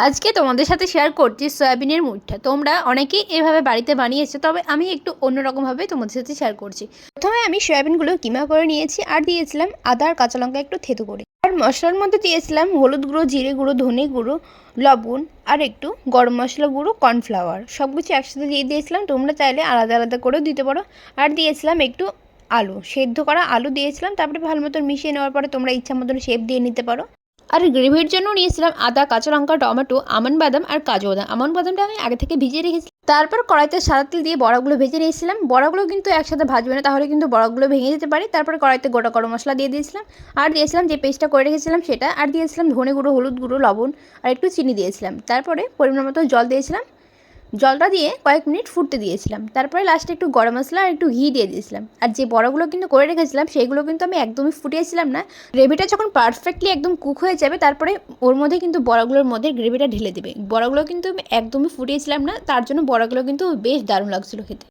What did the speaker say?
আজকে তোমাদের সাথে শেয়ার করছি সয়াবিনের মুঠটা। তোমরা অনেকেই এভাবে বাড়িতে বানিয়েছো, তবে আমি একটু অন্যরকমভাবে তোমাদের সাথে শেয়ার করছি। প্রথমে আমি সয়াবিনগুলো কিমা করে নিয়েছি আর দিয়েছিলাম আদা আর কাঁচা লঙ্কা একটু থেতো করে। আর মশলার মধ্যে দিয়েছিলাম হলুদ গুঁড়ো, জিরে গুঁড়ো, ধনে গুঁড়ো, লবণ আর একটু গরম মশলা গুঁড়ো, কর্নফ্লাওয়ার সব কিছু একসাথে দিয়ে দিয়েছিলাম। তোমরা চাইলে আলাদা আলাদা করেও দিতে পারো। আর দিয়েছিলাম একটু আলু, সেদ্ধ করা আলু দিয়েছিলাম। তারপরে ভালো মতন মিশিয়ে নেওয়ার পরে তোমরা ইচ্ছা মতন শেপ দিয়ে নিতে পারো। আর গ্রেভির জন্য নিয়েছিলাম আদা, কাঁচা লঙ্কা, টমেটো, আমন্ড বাদাম আর কাজু বাদাম। আমন্ড বাদামটা আমি আগে থেকে ভিজিয়ে রেখেছিলাম। তারপর কড়াইতে সাদা তেল দিয়ে বড়াগুলো ভেজে নিয়েছিলাম। বড়াগুলো কিন্তু একসাথে ভাজবে না, তাহলে কিন্তু বড়াগুলো ভেঙে যেতে পারে। তারপরে কড়াইতে গোটা গরম মশলা দিয়ে দিয়েছিলাম আর দিয়েছিলাম যে পেস্টটা করে রেখেছিলাম সেটা, আর দিয়েছিলাম ধনে গুঁড়ো, হলুদ গুঁড়ো, লবণ আর একটু চিনি দিয়েছিলাম। তারপরে পরিমাণ মতো জল দিয়েছিলাম। জলটা দিয়ে কয়েক মিনিট ফুটতে দিয়েছিলাম। তারপরে লাস্টে একটু গরম মশলা আর একটু ঘি দিয়ে দিয়েছিলাম। আর যে বড়াগুলো কিন্তু করে রেখেছিলাম সেইগুলো কিন্তু আমি একদমই ফুটিয়েছিলাম না। গ্রেভিটা যখন পারফেক্টলি একদম কুক হয়ে যাবে তারপরে ওর মধ্যে কিন্তু বড়াগুলোর মধ্যে গ্রেভিটা ঢেলে দেবে। বড়াগুলো কিন্তু আমি একদমই ফুটিয়েছিলাম না, তার জন্য বড়াগুলো কিন্তু বেশ দারুণ লাগছিলো খেতে।